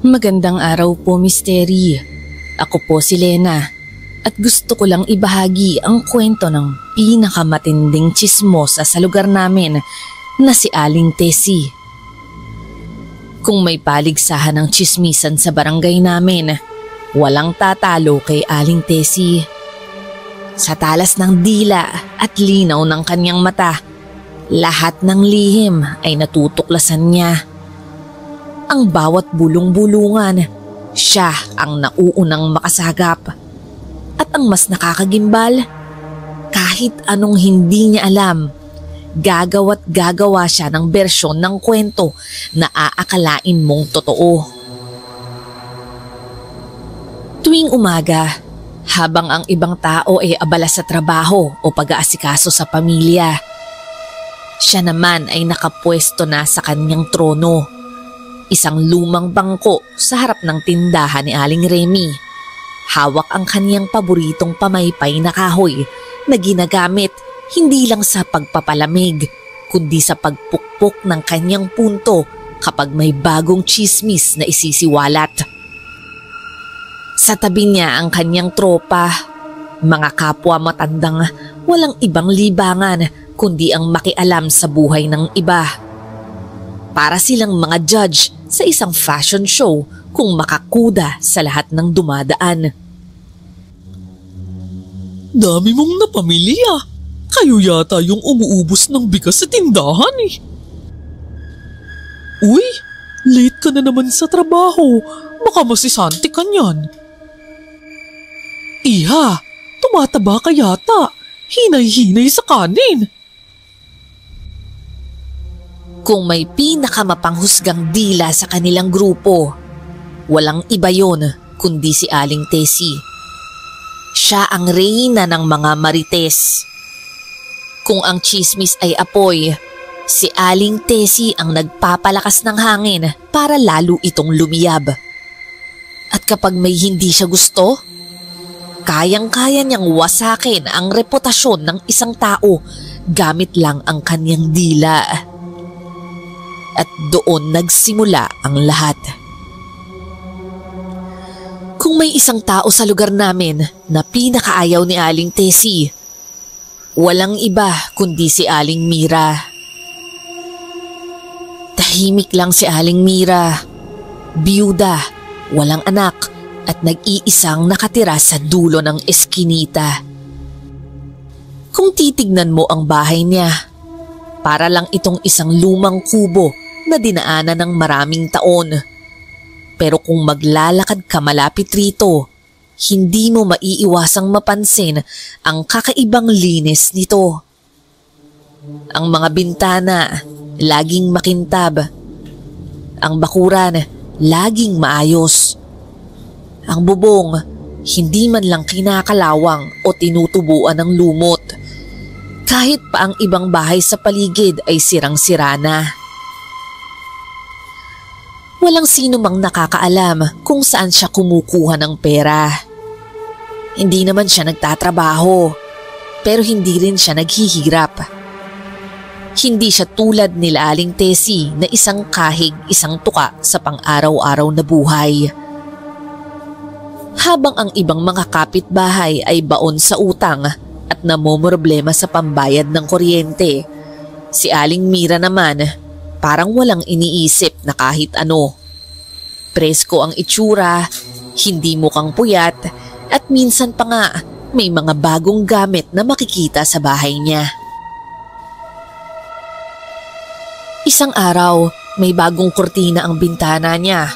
Magandang araw po, Misteri. Ako po si Lena at gusto ko lang ibahagi ang kwento ng pinakamatinding tsismosa sa lugar namin na si Aling Tessie. Kung may paligsahan ng tsismisan sa barangay namin, walang tatalo kay Aling Tessie. Sa talas ng dila at linaw ng kanyang mata, lahat ng lihim ay natutuklasan niya. Ang bawat bulong-bulungan, siya ang nauunang makasagap. At ang mas nakakagimbal, kahit anong hindi niya alam, gagawa't gagawa siya ng bersyon ng kwento na aakalain mong totoo. Tuwing umaga, habang ang ibang tao ay abala sa trabaho o pag-aasikaso sa pamilya, siya naman ay nakapwesto na sa kanyang trono. Isang lumang bangko sa harap ng tindahan ni Aling Remy. Hawak ang kaniyang paboritong pamaypay na kahoy na ginagamit hindi lang sa pagpapalamig kundi sa pagpukpok ng kanyang punto kapag may bagong tsismis na isisiwalat. Sa tabi niya ang kanyang tropa, mga kapwa matandang walang ibang libangan kundi ang makialam sa buhay ng iba. Para silang mga judge sa isang fashion show kung makakuda sa lahat ng dumadaan. Dami mong napamilya. Kayo yata yung umuubos ng bigas sa tindahan eh. Uy, late ka na naman sa trabaho. Baka masisante ka niyan. Iha, tumataba ka yata. Hinay-hinay sa kanin. Kung may pinakamapanghusgang dila sa kanilang grupo, walang iba yon kundi si Aling Tessie. Siya ang reyna ng mga marites. Kung ang tsismis ay apoy, si Aling Tessie ang nagpapalakas ng hangin para lalo itong lumiyab. At kapag may hindi siya gusto, kayang-kaya niyang wasakin ang reputasyon ng isang tao gamit lang ang kanyang dila. At doon nagsimula ang lahat. Kung may isang tao sa lugar namin na pinakaayaw ni Aling Tessie, walang iba kundi si Aling Mira. Tahimik lang si Aling Mira, biyuda, walang anak at nag-iisang nakatira sa dulo ng eskinita. Kung titignan mo ang bahay niya, para lang itong isang lumang kubo na dinaanan ng maraming taon. Pero kung maglalakad ka malapit rito, hindi mo maiiwasang mapansin ang kakaibang linis nito. Ang mga bintana, laging makintab. Ang bakuran, laging maayos. Ang bubong, hindi man lang kinakalawang o tinutubuan ng lumot. Kahit pa ang ibang bahay sa paligid ay sirang-sira na. Walang sino mang nakakaalam kung saan siya kumukuha ng pera. Hindi naman siya nagtatrabaho, pero hindi rin siya naghihirap. Hindi siya tulad nila Aling Tessie na isang kahig, isang tuka sa pang-araw-araw na buhay. Habang ang ibang mga kapitbahay ay baon sa utang at namomroblema sa pambayad ng kuryente, si Aling Mira naman parang walang iniisip na kahit ano. Presko ang itsura, hindi mukhang puyat at minsan pa nga may mga bagong gamit na makikita sa bahay niya. Isang araw, may bagong kurtina ang bintana niya.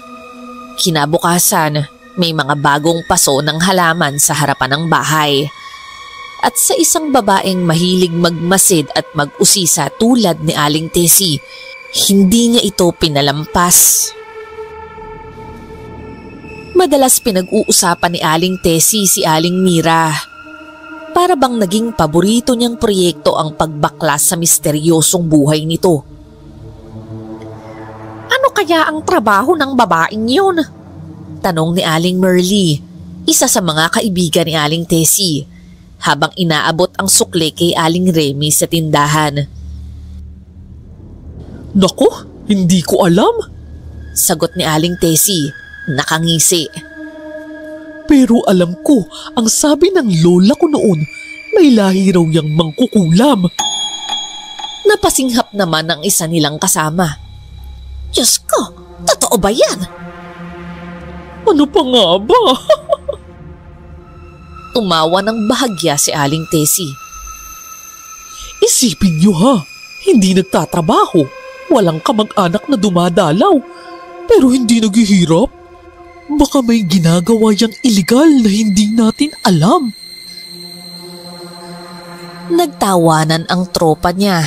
Kinabukasan, may mga bagong paso ng halaman sa harapan ng bahay. At sa isang babaeng mahilig magmasid at mag-usisa tulad ni Aling Tessie, hindi niya ito pinalampas. Madalas pinag-uusapan ni Aling Tessie si Aling Mira. Para bang naging paborito niyang proyekto ang pagbaklas sa misteryosong buhay nito. kaya ang trabaho ng babaeng yun? Tanong ni Aling Merly, isa sa mga kaibigan ni Aling Tessie, habang inaabot ang sukle kay Aling Remy sa tindahan. Naku, hindi ko alam. Sagot ni Aling Tessie, nakangisi. Pero alam ko, ang sabi ng lola ko noon, may lahi raw yang mangkukulam. Napasinghap naman ang isa nilang kasama. Diyos ko, totoo ba yan? Ano pa nga ba? Tumawa ng bahagya si Aling Tessie. Isipin niyo ha, hindi nagtatrabaho, walang kamag-anak na dumadalaw, pero hindi naghihirap. Baka may ginagawa yang iligal na hindi natin alam. Nagtawanan ang tropa niya,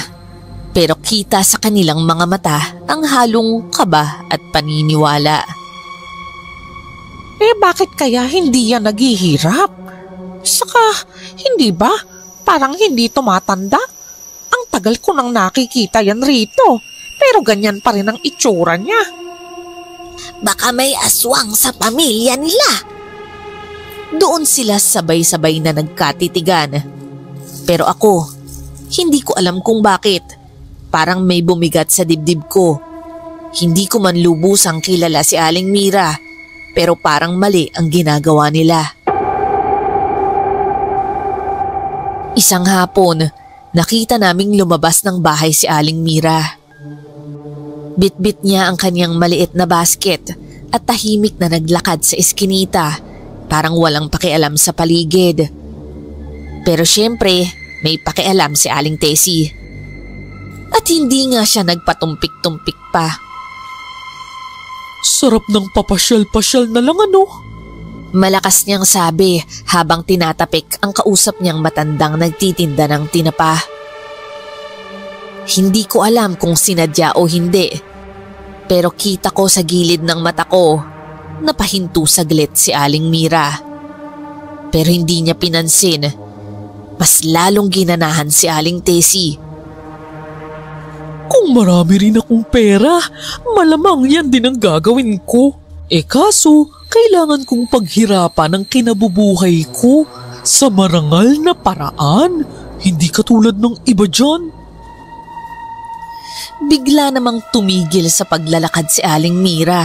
pero kita sa kanilang mga mata ang halong kaba at paniniwala. Bakit kaya hindi yan naghihirap? Saka, hindi ba? Parang hindi tumatanda. Ang tagal ko nang nakikita yan rito, pero ganyan pa rin ang itsura niya. Baka may aswang sa pamilya nila. Doon sila sabay-sabay na nagkatitigan. Pero ako, hindi ko alam kung bakit. Parang may bumigat sa dibdib ko. Hindi ko man lubusang kilala si Aling Mira, pero parang mali ang ginagawa nila. Isang hapon, nakita naming lumabas ng bahay si Aling Mira. Bitbit niya ang kanyang maliit na basket at tahimik na naglakad sa eskinita, parang walang pakialam sa paligid. Pero syempre, may pakialam si Aling Tessie. At hindi nga siya nagpatumpik-tumpik pa. Sarap ng papasyal-pasyal na lang ano? Malakas niyang sabi habang tinatapik ang kausap niyang matandang nagtitinda ng tinapa. Hindi ko alam kung sinadya o hindi, pero kita ko sa gilid ng mata ko na pahinto saglit si Aling Mira. Pero hindi niya pinansin, mas lalong ginanahan si Aling Tessie. Kung marami rin akong pera, malamang yan din ang gagawin ko. Kaso, kailangan kong paghirapan ang kinabubuhay ko sa marangal na paraan, hindi katulad ng iba dyan. Bigla namang tumigil sa paglalakad si Aling Mira.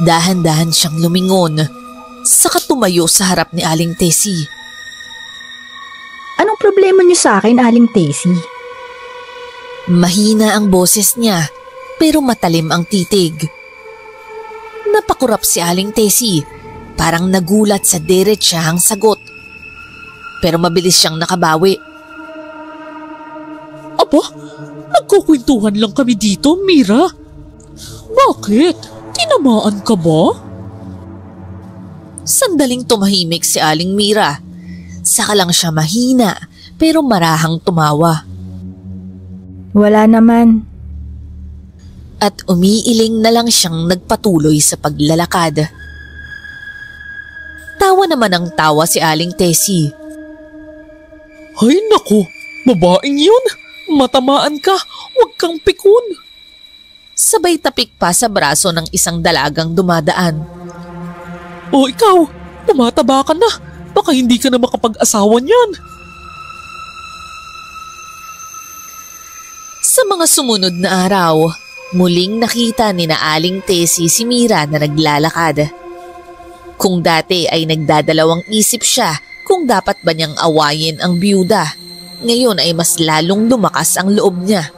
Dahan-dahan siyang lumingon, saka tumayo sa harap ni Aling Tessie. Anong problema niyo sa akin, Aling Tessie? Mahina ang boses niya, pero matalim ang titig. Napakurap si Aling Tessie, parang nagulat sa diretsahang sagot. Pero mabilis siyang nakabawi. Aba, nagkukwentuhan lang kami dito, Mira. Bakit? Tinamaan ka ba? Sandaling tumahimik si Aling Mira. Saka lang siya mahina, pero marahang tumawa. Wala naman. At umiiling na lang siyang nagpatuloy sa paglalakad. Tawa naman ang tawa si Aling Tessie. Ay naku, babaeng yun. Matamaan ka, huwag kang pikun. Sabay tapik pa sa braso ng isang dalagang dumadaan. O ikaw, tumataba ka na. Baka hindi ka na makapag-asawa niyan. Sa mga sumunod na araw, muling nakita ni na Aling Tessie si Mira na naglalakad. Kung dati ay nagdadalawang isip siya kung dapat ba niyang awayin ang byuda, ngayon ay mas lalong lumakas ang loob niya.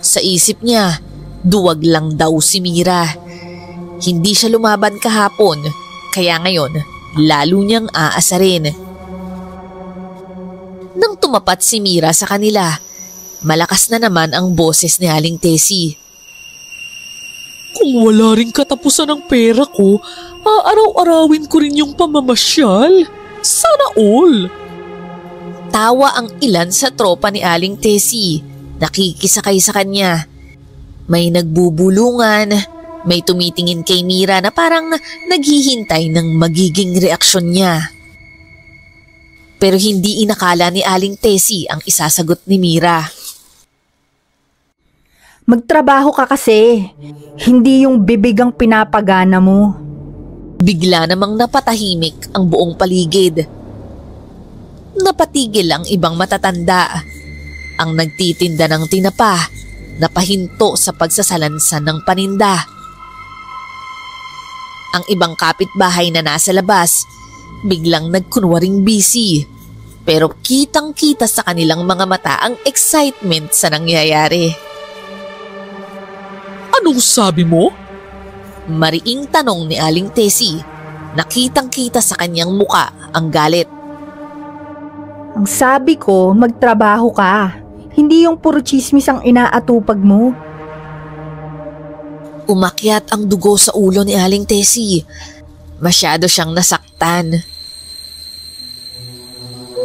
Sa isip niya, duwag lang daw si Mira. Hindi siya lumaban kahapon, kaya ngayon lalo niyang aasarin. Nang tumapat si Mira sa kanila, malakas na naman ang boses ni Aling Tessie. Kung wala ring katapusan ng pera ko, aaraw-arawin ko rin yung pamamasyal. Sana all. Tawa ang ilan sa tropa ni Aling Tessie, nakikisakay sa kanya. May nagbubulungan, may tumitingin kay Mira na parang naghihintay ng magiging reaksyon niya. Pero hindi inakala ni Aling Tessie ang isasagot ni Mira. Magtrabaho ka kasi. Hindi yung bibig ang pinapagana mo. Bigla namang napatahimik ang buong paligid. Napatigil ang ibang matatanda. Ang nagtitinda ng tinapa, napahinto sa pagsasalansan ng paninda. Ang ibang kapitbahay na nasa labas, biglang nagkunwaring busy. Pero kitang-kita sa kanilang mga mata ang excitement sa nangyayari. Anong sabi mo? Mariing tanong ni Aling Tessie. Nakitang-kita sa kanyang muka ang galit. Ang sabi ko, magtrabaho ka. Hindi yung puro chismis ang inaatupag mo. Umakyat ang dugo sa ulo ni Aling Tessie. Masyado siyang nasaktan.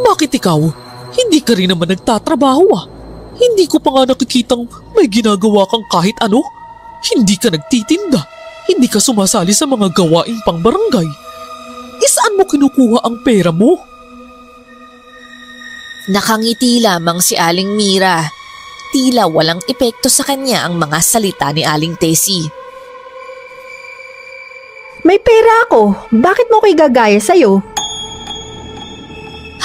Bakit ikaw? Hindi ka rin naman nagtatrabaho ah. Hindi ko pa nga nakikitang may ginagawa kang kahit ano. Hindi ka nagtitinda. Hindi ka sumasali sa mga gawaing pang barangay. Saan mo kinukuha ang pera mo? Nakangiti lamang si Aling Mira. Tila walang epekto sa kanya ang mga salita ni Aling Tessie. May pera ako. Bakit mo ko igagaya sa'yo?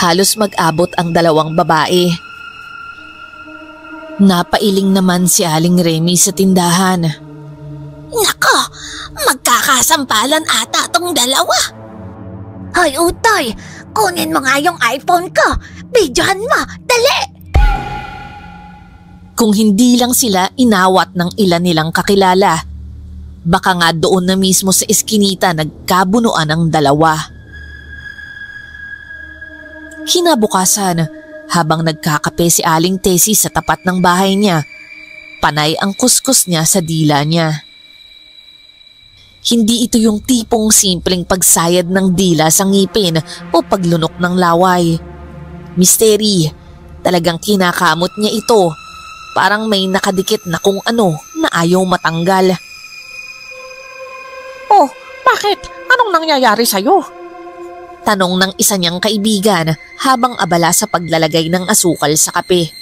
Halos mag-abot ang dalawang babae. Napailing naman si Aling Remy sa tindahan. Nako, magkakasampalan ata tong dalawa. Hoy Utoy, kunin mo nga yung iPhone ko. Videohan mo, dali! Kung hindi lang sila inawat ng ilan nilang kakilala, baka nga doon na mismo sa eskinita nagkabunuan ang dalawa. Kinabukasan, habang nagkakape si Aling Tessie sa tapat ng bahay niya, panay ang kuskus niya sa dila niya. Hindi ito yung tipong simpleng pagsayad ng dila sa ngipin o paglunok ng laway. Misteri, talagang kinakamot niya ito. Parang may nakadikit na kung ano na ayaw matanggal. Oh, bakit? Anong nangyayari sa'yo? Tanong ng isa niyang kaibigan habang abala sa paglalagay ng asukal sa kape.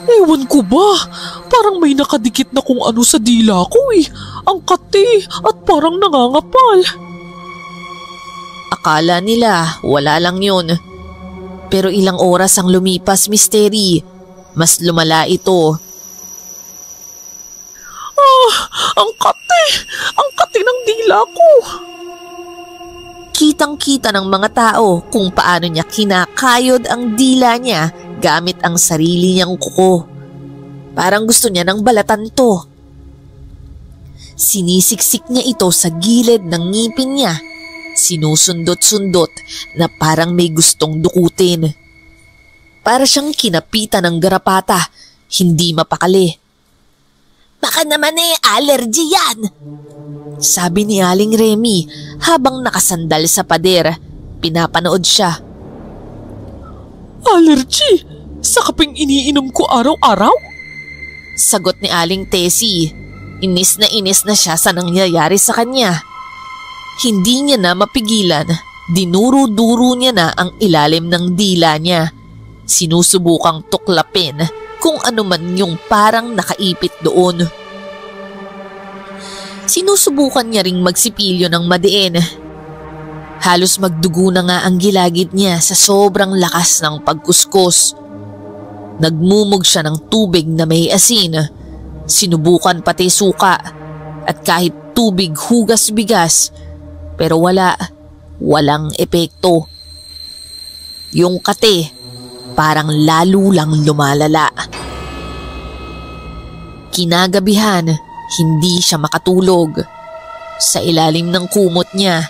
Ewan ko ba? Parang may nakadikit na kung ano sa dila ko eh. Ang kati at parang nangangapal. Akala nila wala lang yun. Pero ilang oras ang lumipas, Misteri. Mas lumala ito. Ang kati! Ang kati ng dila ko! Kitang-kita ng mga tao kung paano niya kinakayod ang dila niya gamit ang sarili niyang kuko. Parang gusto niya ng balatan to. Sinisiksik niya ito sa gilid ng ngipin niya. Sinusundot-sundot na parang may gustong dukutin. Para siyang kinapitan ng garapata, hindi mapakali. Baka naman allergy yan. Sabi ni Aling Remy habang nakasandal sa pader. Pinapanood siya. Allergy? Sa kapeng iniinom ko araw-araw? Sagot ni Aling Tessie. Inis na siya sa nangyayari sa kanya. Hindi niya na mapigilan. Dinuro-duro niya na ang ilalim ng dila niya. Sinusubukang tuklapin kung ano man yung parang nakaipit doon. Sinusubukan niya ring magsipilyo ng madiin. Halos magdugo na nga ang gilagid niya sa sobrang lakas ng pagkuskus. Nagmumog siya ng tubig na may asin. Sinubukan pati suka at kahit tubig hugas bigas, pero walang epekto. Yung kate parang lalo lang lumalala. Kinagabihan, hindi siya makatulog. Sa ilalim ng kumot niya,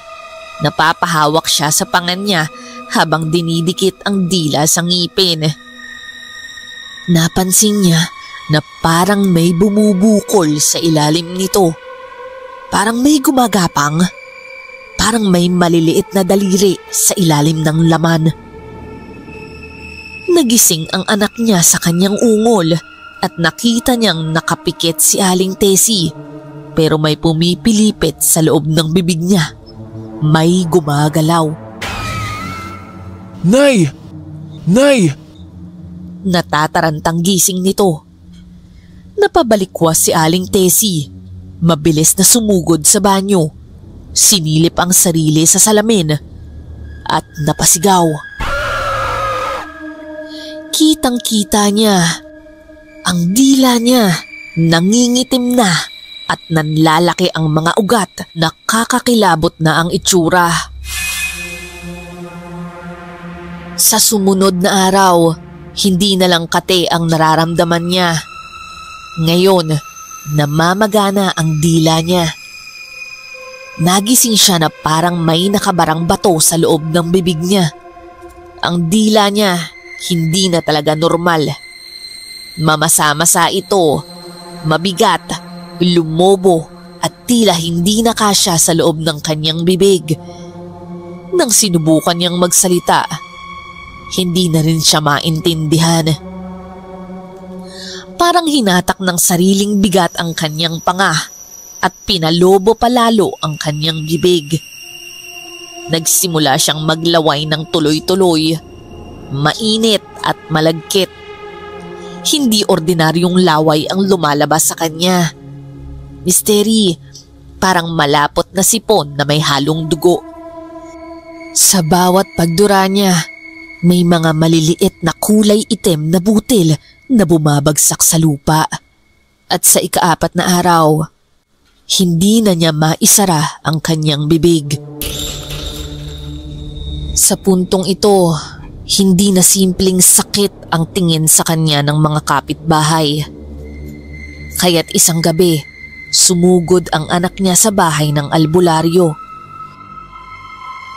napapahawak siya sa pangan niya habang dinidikit ang dila sa ngipin. Napansin niya na parang may bumubukol sa ilalim nito. Parang may gumagapang. Parang may maliliit na daliri sa ilalim ng laman. Nagising ang anak niya sa kanyang ungol at nakita niyang nakapikit si Aling Tessie, pero may pumipilipit sa loob ng bibig niya. May gumagalaw. Nay! Nay! Natatarantang gising nito. Napabalikwas si Aling Tessie. Mabilis na sumugod sa banyo. Sinilip ang sarili sa salamin at napasigaw. Kitang-kita niya. Ang dila niya nangingitim na at nanlalaki ang mga ugat na kakakilabot na ang itsura. Sa sumunod na araw, hindi na lang kate ang nararamdaman niya. Ngayon, namamagana ang dila niya. Nagising siya na parang may nakabarang bato sa loob ng bibig niya. Ang dila niya hindi na talaga normal. Mamasa-masa ito, mabigat, lumobo at tila hindi nakasya sa loob ng kanyang bibig. Nang sinubukan niyang magsalita, hindi na rin siya maintindihan. Parang hinatak ng sariling bigat ang kanyang panga at pinalobo palalo ang kanyang bibig. Nagsimula siyang maglaway ng tuloy-tuloy, mainit at malagkit. Hindi ordinaryong laway ang lumalabas sa kanya. Misteri, parang malapot na sipon na may halong dugo. Sa bawat pagdura niya, may mga maliliit na kulay itim na butil na bumabagsak sa lupa. At sa ika-4 na araw, hindi na niya maisara ang kanyang bibig. Sa puntong ito, hindi na simpleng sakit ang tingin sa kanya ng mga kapitbahay. Kaya't isang gabi, sumugod ang anak niya sa bahay ng albularyo.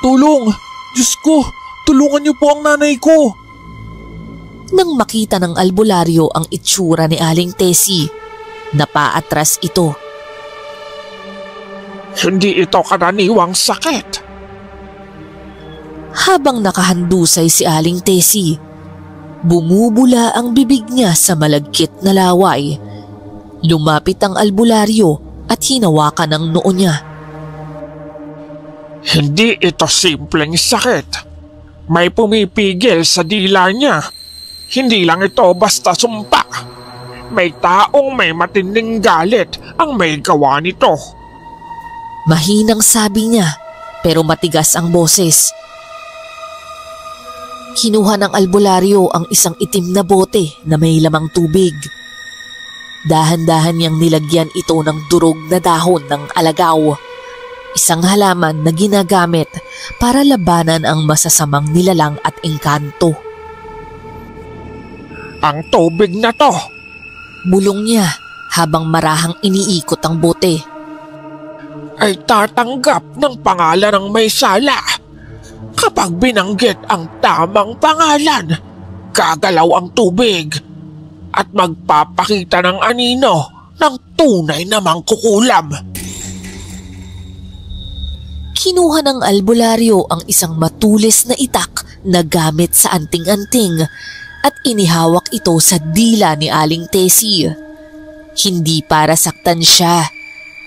Tulong! Diyos ko! Tulungan niyo po ang nanay ko! Nang makita ng albularyo ang itsura ni Aling Tessie, napaatras ito. Hindi ito karaniwang sakit. Habang nakahandusay si Aling Tessie, bumubula ang bibig niya sa malagkit na laway. Lumapit ang albularyo at hinawakan ang noo niya. Hindi ito simpleng sakit. May pumipigil sa dila niya. Hindi lang ito basta sumpa. May taong may matinding galit ang may gawa nito. Mahinang sabi niya, pero matigas ang boses. Kinuha ng albularyo ang isang itim na bote na may lamang tubig. Dahan-dahan niyang nilagyan ito ng durog na dahon ng alagaw, isang halaman na ginagamit para labanan ang masasamang nilalang at engkanto. Ang tubig na to, bulong niya habang marahang iniikot ang bote, ay tatanggap ng pangalan ng may sala. Kapag binanggit ang tamang pangalan, gagalaw ang tubig at magpapakita ng anino ng tunay na mangkukulam. Kinuha ng albularyo ang isang matulis na itak na gamit sa anting-anting at inihawak ito sa dila ni Aling Tessie. Hindi para saktan siya,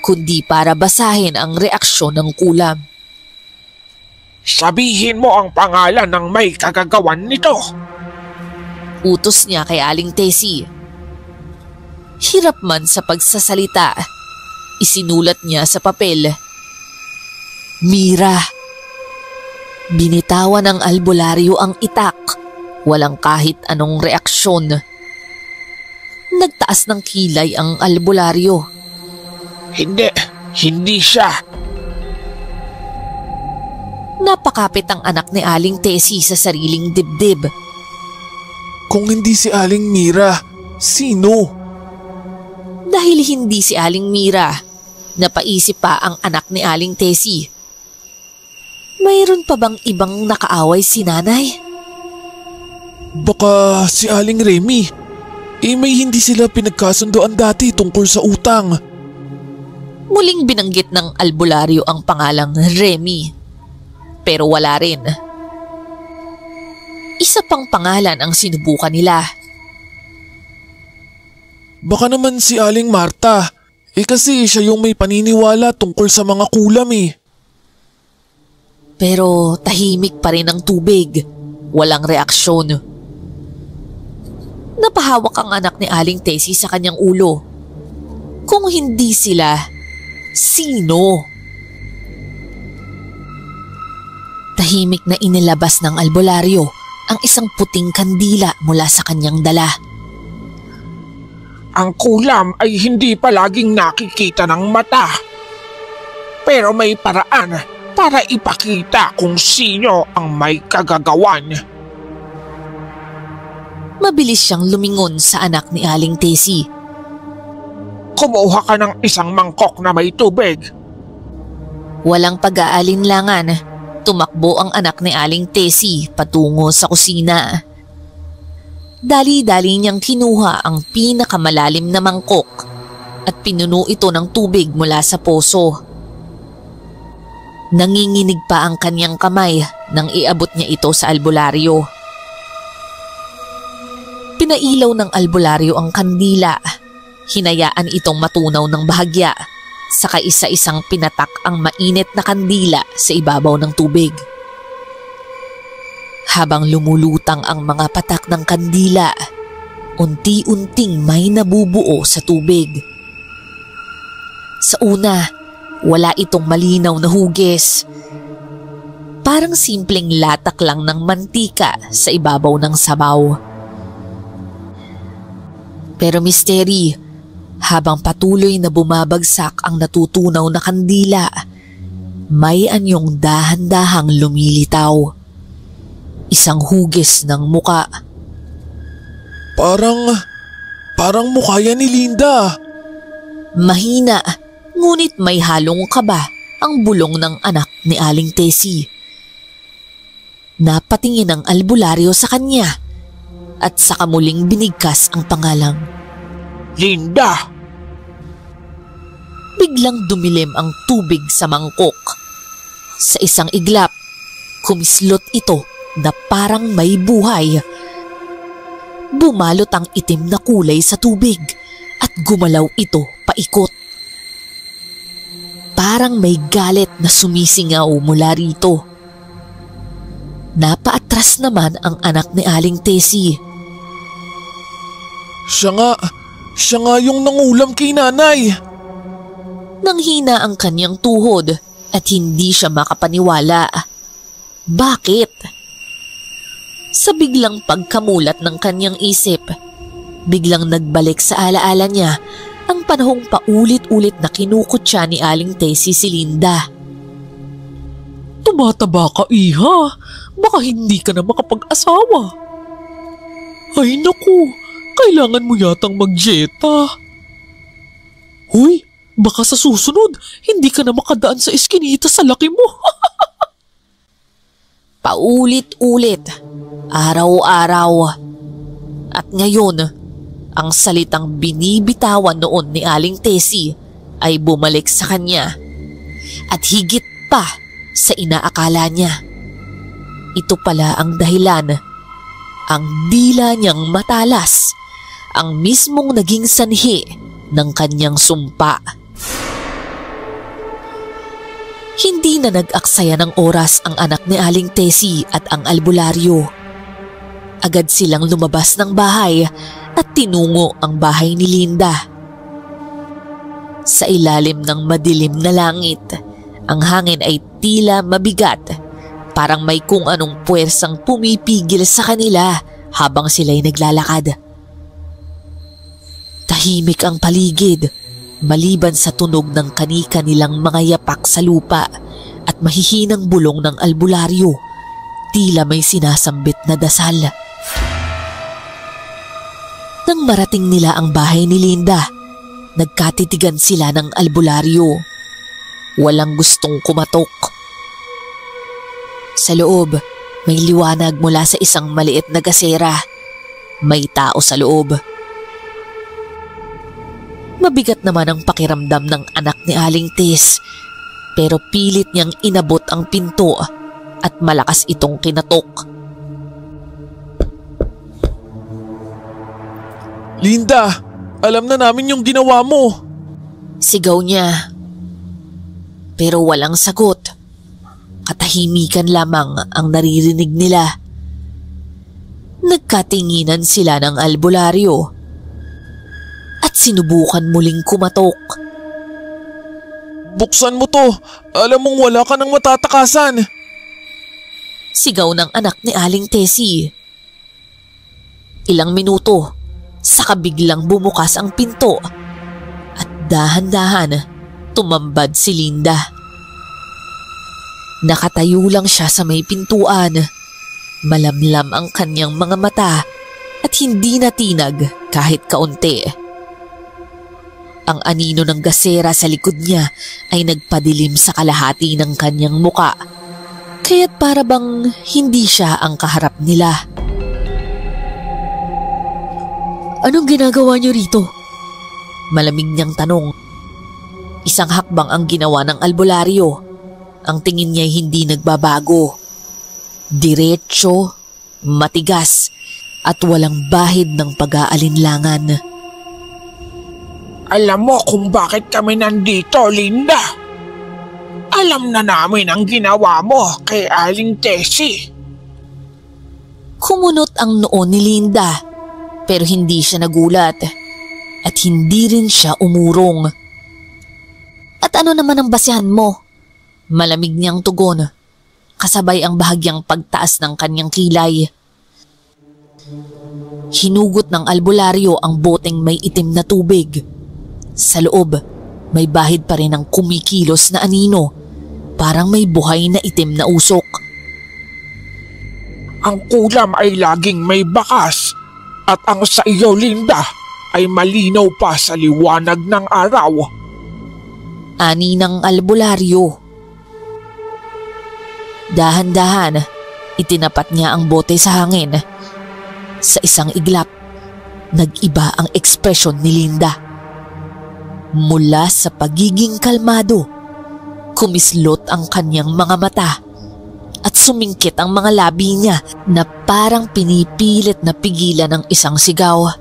kundi para basahin ang reaksyon ng kulam. Sabihin mo ang pangalan ng may kagagawan nito. Utos niya kay Aling Tessie. Hirap man sa pagsasalita, isinulat niya sa papel, Mira. Binitawan ng albularyo ang itak, walang kahit anong reaksyon. Nagtaas ng kilay ang albularyo. Hindi siya. Napakapit ang anak ni Aling Tessie sa sariling dibdib. Kung hindi si Aling Mira, sino? Dahil hindi si Aling Mira, napaisip pa ang anak ni Aling Tessie. Mayroon pa bang ibang nakaaway si nanay? Baka si Aling Remy. May hindi sila pinagkasundoan dati tungkol sa utang. Muling binanggit ng albularyo ang pangalang Remy. Pero wala rin. Isa pang pangalan ang sinubukan nila. Baka naman si Aling Marta. Kasi siya yung may paniniwala tungkol sa mga kulam Pero tahimik pa rin ang tubig. Walang reaksyon. Napahawak ang anak ni Aling Tessie sa kanyang ulo. Kung hindi sila, sino? Tahimik na inilabas ng albularyo ang isang puting kandila mula sa kanyang dala. Ang kulam ay hindi palaging nakikita ng mata. Pero may paraan para ipakita kung sino ang may kagagawan. Mabilis siyang lumingon sa anak ni Aling Tessie. Kumuha ka ng isang mangkok na may tubig. Walang pag-aalinlangan, tumakbo ang anak ni Aling Tessie patungo sa kusina. Dali-dali niyang kinuha ang pinakamalalim na mangkok at pinuno ito ng tubig mula sa poso. Nanginginig pa ang kanyang kamay nang iabot niya ito sa albularyo. Pinailaw ng albularyo ang kandila. Hinayaan itong matunaw ng bahagya, saka isa-isang pinatak ang mainit na kandila sa ibabaw ng tubig. Habang lumulutang ang mga patak ng kandila, unti-unting may nabubuo sa tubig. Sa una, wala itong malinaw na hugis. Parang simpleng latak lang ng mantika sa ibabaw ng sabaw. Pero misteri, habang patuloy na bumabagsak ang natutunaw na kandila, may anyong dahan-dahang lumilitaw. Isang hugis ng muka. Parang mukha yan ni Linda. Mahina, ngunit may halong kaba ang bulong ng anak ni Aling Tessie. Napatingin ang albularyo sa kanya at saka muling binigkas ang pangalang Linda! Biglang dumilim ang tubig sa mangkok. Sa isang iglap, kumislot ito na parang may buhay. Bumalot ang itim na kulay sa tubig at gumalaw ito paikot. Parang may galit na sumisingaw mula rito. Napaatras naman ang anak ni Aling Tessie. Siya nga yung nangulam kay nanay. Nanghina ang kanyang tuhod at hindi siya makapaniwala. Bakit? Sa biglang pagkamulat ng kanyang isip, biglang nagbalik sa alaala niya ang panahong paulit-ulit na kinukutya ni Aling Tessie si Linda. Tumataba ka, iha. Baka hindi ka na makapag-asawa. Ay naku, kailangan mo yatang mag-dieta. Huy, baka sa susunod, hindi ka na makadaan sa eskinita sa laki mo. Paulit-ulit, araw-araw. At ngayon, ang salitang binibitawan noon ni Aling Tessie ay bumalik sa kanya. At higit pa sa inaakala niya. Ito pala ang dahilan. Ang dila niyang matalas, ang mismong naging sanhi ng kanyang sumpa. Hindi na nag-aksaya ng oras ang anak ni Aling Tessie at ang albularyo. Agad silang lumabas ng bahay at tinungo ang bahay ni Linda. Sa ilalim ng madilim na langit, ang hangin ay tila mabigat, parang may kung anong puwersang pumipigil sa kanila habang sila'y naglalakad. Tahimik ang paligid, maliban sa tunog ng kani-kanilang mga yapak sa lupa at mahihinang bulong ng albularyo, tila may sinasambit na dasal. Nang marating nila ang bahay ni Linda, nagkatitigan sila ng albularyo. Walang gustong kumatok. Sa loob, may liwanag mula sa isang maliit na gasera. May tao sa loob. Mabigat naman ang pakiramdam ng anak ni Aling Tess, pero pilit niyang inabot ang pinto at malakas itong kinatok. Linda, alam na namin yung ginawa mo. Sigaw niya. Pero walang sagot. Katahimikan lamang ang naririnig nila. Nagkatinginan sila ng albularyo at sinubukan muling kumatok. Buksan mo to. Alam mong wala ka ng matatakasan. Sigaw ng anak ni Aling Tessie. Ilang minuto, saka biglang bumukas ang pinto at dahan-dahan tumambad si Linda. Nakatayo lang siya sa may pintuan. Malamlam ang kanyang mga mata at hindi natinag kahit kaunti. Ang anino ng gasera sa likod niya ay nagpadilim sa kalahati ng kanyang muka, kaya't para bang hindi siya ang kaharap nila. Anong ginagawa niyo rito? Malamig niyang tanong. Isang hakbang ang ginawa ng albularyo. Ang tingin niya ay hindi nagbabago. Diretso, matigas, at walang bahid ng pag-aalinlangan. Alam mo kung bakit kami nandito, Linda. Alam na namin ang ginawa mo kay Aling Tessie. Kumunot ang noo ni Linda, pero hindi siya nagulat at hindi rin siya umurong. At ano naman ang basihan mo? Malamig niyang tugon, kasabay ang bahagyang pagtaas ng kanyang kilay. Hinugot ng albularyo ang boteng may itim na tubig. Sa loob, may bahid pa rin ang kumikilos na anino, parang may buhay na itim na usok. Ang kulam ay laging may bakas at ang sa iyo, Linda, ay malinaw pa sa liwanag ng araw. Ani ng albularyo. Dahan-dahan, itinapat niya ang bote sa hangin. Sa isang iglap, nag-iba ang ekspresyon ni Linda. Mula sa pagiging kalmado, kumislot ang kanyang mga mata at sumingkit ang mga labi niya na parang pinipilit na pigilan ng isang sigaw.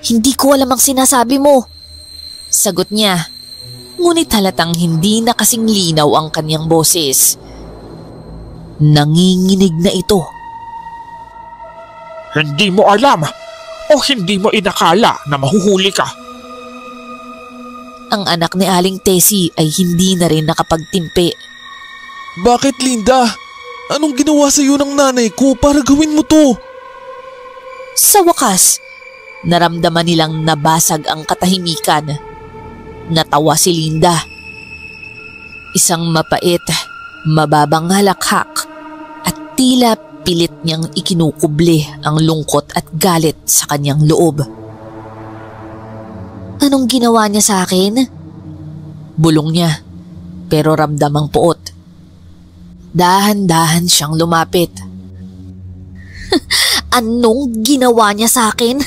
Hindi ko alam ang sinasabi mo, sagot niya. Ngunit halatang hindi na kasing linaw ang kanyang boses. Nanginginig na ito. Hindi mo alam o hindi mo inakala na mahuhuli ka. Ang anak ni Aling Tessie ay hindi na rin nakapagtimpi. Bakit, Linda? Anong ginawa sa iyo ng nanay ko para gawin mo to? Sa wakas, naramdaman nilang nabasag ang katahimikan. Natawa si Linda. Isang mapait, mababang halakhak at tila pilit niyang ikinukubli ang lungkot at galit sa kanyang loob. Anong ginawa niya sa akin? Bulong niya, pero ramdam ang puot. Dahan-dahan siyang lumapit. Anong ginawa niya sa akin?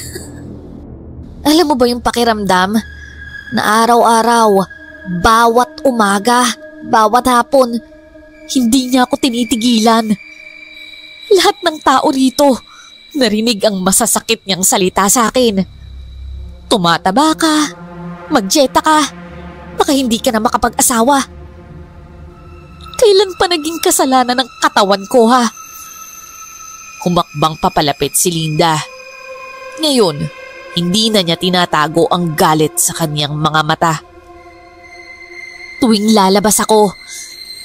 Alam mo ba yung pakiramdam na araw-araw, bawat umaga, bawat hapon, hindi niya ako tinitigilan. Lahat ng tao rito, narinig ang masasakit niyang salita sa akin. Tumataba ka, magjeta ka, baka hindi ka na makapag-asawa. Kailan pa naging kasalanan ng katawan ko, ha? Humakbang papalapit si Linda. Ngayon, hindi na niya tinatago ang galit sa kanyang mga mata. Tuwing lalabas ako,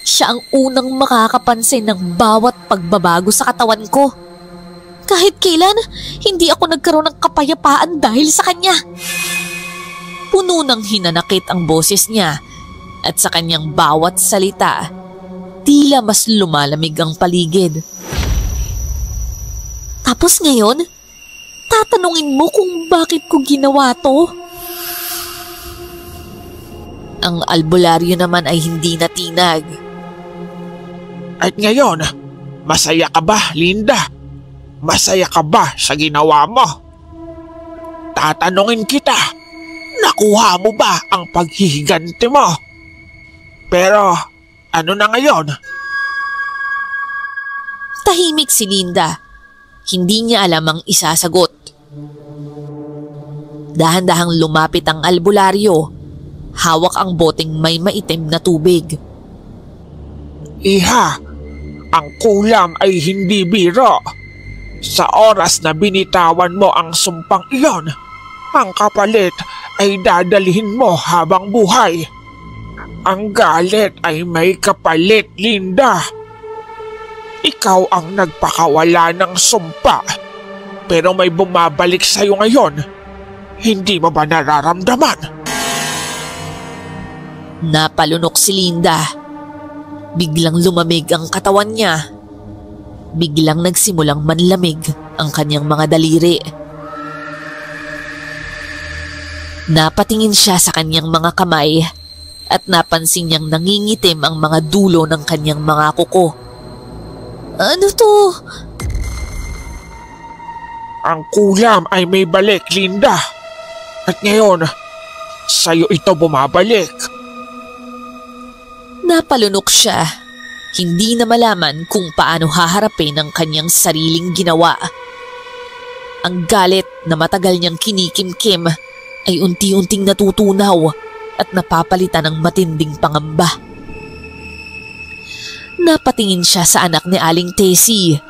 siya ang unang makakapansin ng bawat pagbabago sa katawan ko. Kahit kailan, hindi ako nagkaroon ng kapayapaan dahil sa kanya. Puno ng hinanakit ang boses niya at sa kanyang bawat salita, tila mas lumalamig ang paligid. Tapos ngayon, tatanungin mo kung bakit ko ginawa to? Ang albularyo naman ay hindi natinag. At ngayon, masaya ka ba, Linda? Masaya ka ba sa ginawa mo? Tatanungin kita, nakuha mo ba ang paghihiganti mo? Pero ano na ngayon? Tahimik si Linda. Hindi niya alam ang isasagot. Dahan-dahang lumapit ang albularyo. Hawak ang boteng may maitim na tubig. Iha, ang kulam ay hindi biro. Sa oras na binitawan mo ang sumpang iyon, ang kapalit ay dadalhin mo habang buhay. Ang galit ay may kapalit, Linda. Ikaw ang nagpakawala ng sumpa, pero may bumabalik sa'yo ngayon. Hindi mo ba nararamdaman? Napalunok si Linda. Biglang lumamig ang katawan niya. Biglang nagsimulang manlamig ang kanyang mga daliri. Napatingin siya sa kanyang mga kamay at napansin niyang nangingitim ang mga dulo ng kanyang mga kuko. Ano to? Ang kulam ay may balik, Linda. At ngayon, sa'yo ito bumabalik. Napalunok siya. Hindi na malaman kung paano haharapin ang kanyang sariling ginawa. Ang galit na matagal niyang kinikimkim ay unti-unting natutunaw at napapalitan ng matinding pangamba. Napatingin siya sa anak ni Aling Tessie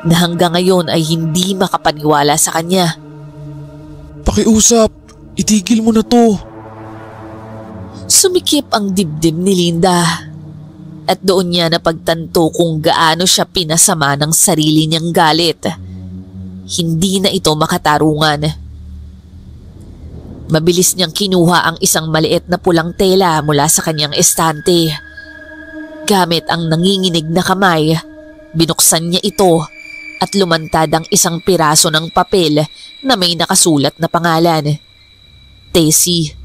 na hanggang ngayon ay hindi makapaniwala sa kanya. Pakiusap, itigil mo na to. Sumikip ang dibdib ni Linda at doon niya napagtanto kung gaano siya pinasama ng sarili niyang galit. Hindi na ito makatarungan. Mabilis niyang kinuha ang isang maliit na pulang tela mula sa kanyang estante. Gamit ang nanginginig na kamay, binuksan niya ito at lumantad ang isang piraso ng papel na may nakasulat na pangalan. Tessie.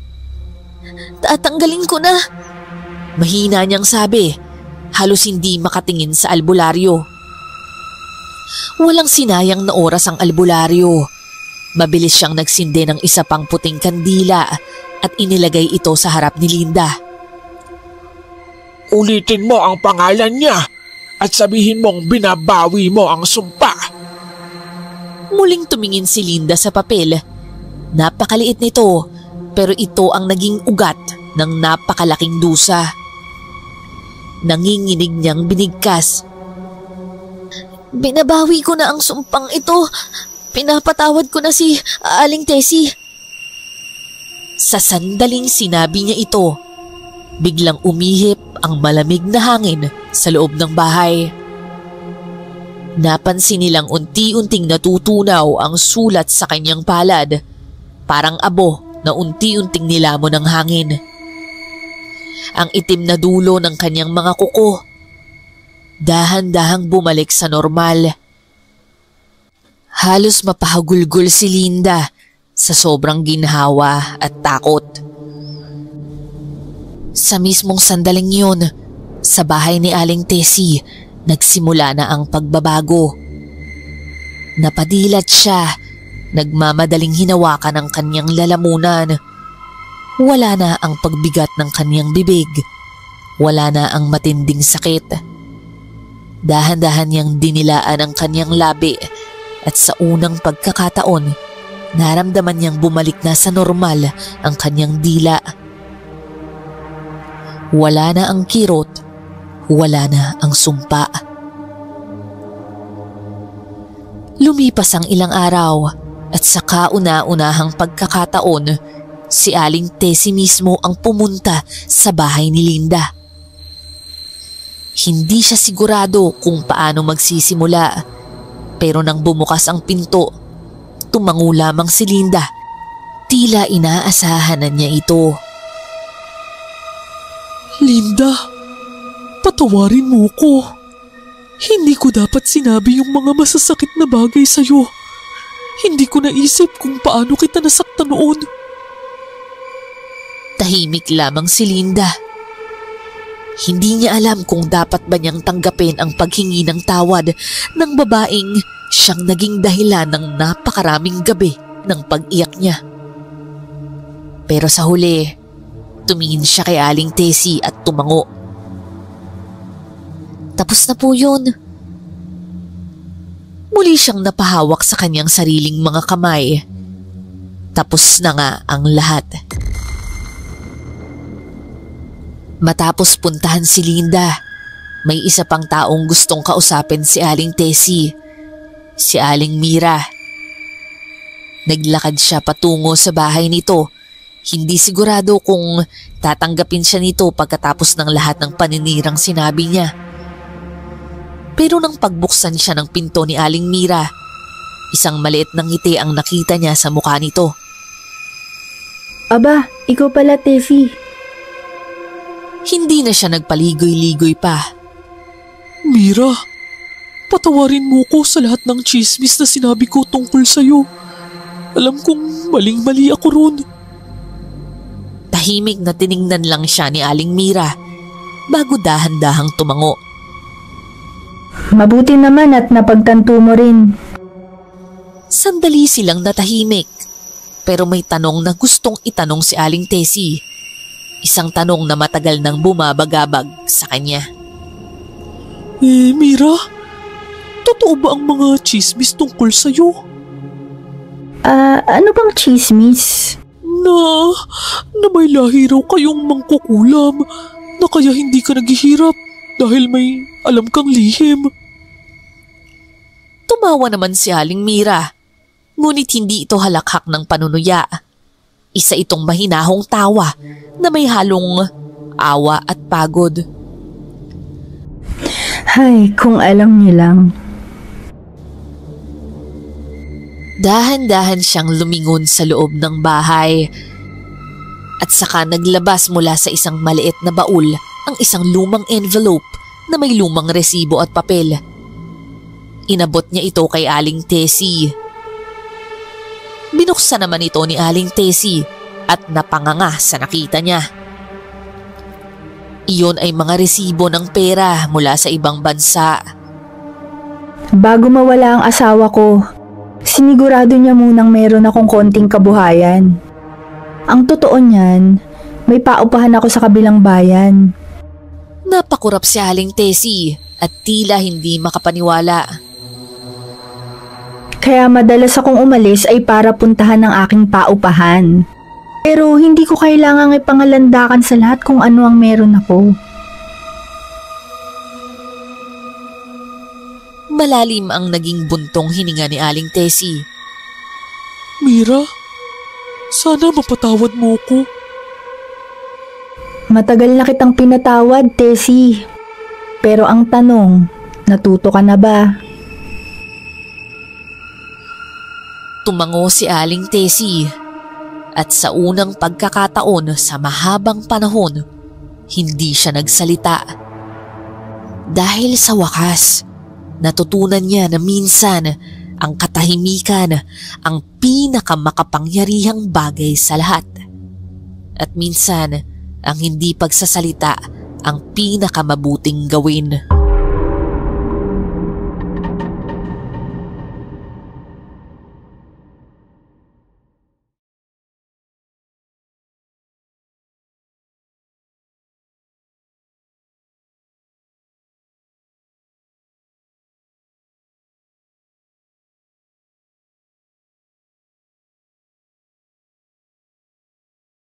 Tatanggalin ko na. Mahina niyang sabi, halos hindi makatingin sa albularyo. Walang sinayang na oras ang albularyo. Mabilis siyang nagsindi ng isa pang puting kandila at inilagay ito sa harap ni Linda. Ulitin mo ang pangalan niya at sabihin mong binabawi mo ang sumpa. Muling tumingin si Linda sa papel. Napakaliit nito, pero ito ang naging ugat ng napakalaking dusa. Nanginginig niyang binigkas. Binabawi ko na ang sumpang ito. Pinapatawad ko na si Aling Tessie. Sa sandaling sinabi niya ito, biglang umihip ang malamig na hangin sa loob ng bahay. Napansin nilang unti-unting natutunaw ang sulat sa kanyang palad, parang abo na unti-unting nilamon ng hangin. Ang itim na dulo ng kanyang mga kuko, dahan-dahang bumalik sa normal. Halos mapahagulgol si Linda sa sobrang ginhawa at takot. Sa mismong sandaling yun, sa bahay ni Aling Tessie, nagsimula na ang pagbabago. Napadilat siya, nagmamadaling hinawakan ang kanyang lalamunan. Wala na ang pagbigat ng kanyang bibig. Wala na ang matinding sakit. Dahan-dahan niyang dinilaan ang kanyang labi at sa unang pagkakataon, naramdaman niyang bumalik na sa normal ang kanyang dila. Wala na ang kirot, wala na ang sumpa. Lumipas ang ilang araw at sa kauna-unahang pagkakataon, si Aling Tessie mismo ang pumunta sa bahay ni Linda. Hindi siya sigurado kung paano magsisimula, pero nang bumukas ang pinto, tumango lamang si Linda. Tila inaasahan na niya ito. Linda, patawarin mo ko. Hindi ko dapat sinabi yung mga masasakit na bagay sa'yo. Hindi ko naisip kung paano kita nasaktan noon. Tahimik lamang si Linda. Hindi niya alam kung dapat ba niyang tanggapin ang paghingi ng tawad ng babaeng siyang naging dahilan ng napakaraming gabi ng pag-iyak niya. Pero sa huli, tumingin siya kay Aling Tessie at tumango. Tapos na po yun. Muli siyang napahawak sa kanyang sariling mga kamay. Tapos na nga ang lahat. Matapos puntahan si Linda, may isa pang taong gustong kausapin si Aling Tessie. si Aling Mira. Naglakad siya patungo sa bahay nito. Hindi sigurado kung tatanggapin siya nito pagkatapos ng lahat ng paninirang sinabi niya. Pero nang pagbuksan siya ng pinto ni Aling Mira, isang maliit na ngiti ang nakita niya sa mukha nito. Aba, ikaw pala, Tessie. Hindi na siya nagpaligoy-ligoy pa. Mira, patawarin mo ko sa lahat ng chismis na sinabi ko tungkol sa'yo. Alam kong maling-mali ako ron. Tahimik na tiningnan lang siya ni Aling Mira bago dahan-dahang tumango. Mabuti naman at napagtanto mo rin. Sandali silang natahimik, pero may tanong na gustong itanong si Aling Tessie. Isang tanong na matagal nang bumabagabag sa kanya. Mira, totoo ba ang mga chismis tungkol sa'yo? Ano bang chismis? Na may lahi raw kayong mangkukulam, na kaya hindi ka naghihirap dahil may alam kang lihim. Tumawa naman si Aling Mira, ngunit hindi ito halakhak ng panunuya. Isa itong mahinahong tawa na may halong awa at pagod. Hay, kung alam niyo lang. Dahan-dahan siyang lumingon sa loob ng bahay at saka naglabas mula sa isang maliit na baul ang isang lumang envelope na may lumang resibo at papel. Inabot niya ito kay Aling Tessie. Binuksan naman ito ni Aling Tessie at napanganga sa nakita niya. Iyon ay mga resibo ng pera mula sa ibang bansa. Bago mawala ang asawa ko, sinigurado niya munang meron akong konting kabuhayan. Ang totoo niyan, may paupahan ako sa kabilang bayan. Napakurap si Aling Tessie at tila hindi makapaniwala. Kaya madalas akong umalis ay para puntahan ng aking paupahan. Pero hindi ko kailangang ipangalandakan sa lahat kung ano ang meron ako. Malalim ang naging buntong hininga ni Aling Tessie. Mira, sana mapatawad mo ko. Matagal na kitang pinatawad, Tessie. Pero ang tanong, natuto ka na ba? Tumango si Aling Tessie at sa unang pagkakataon sa mahabang panahon, hindi siya nagsalita. Dahil sa wakas, natutunan niya na minsan ang katahimikan ang pinakamakapangyarihang bagay sa lahat. At minsan, ang hindi pagsasalita ang pinakamabuting gawin.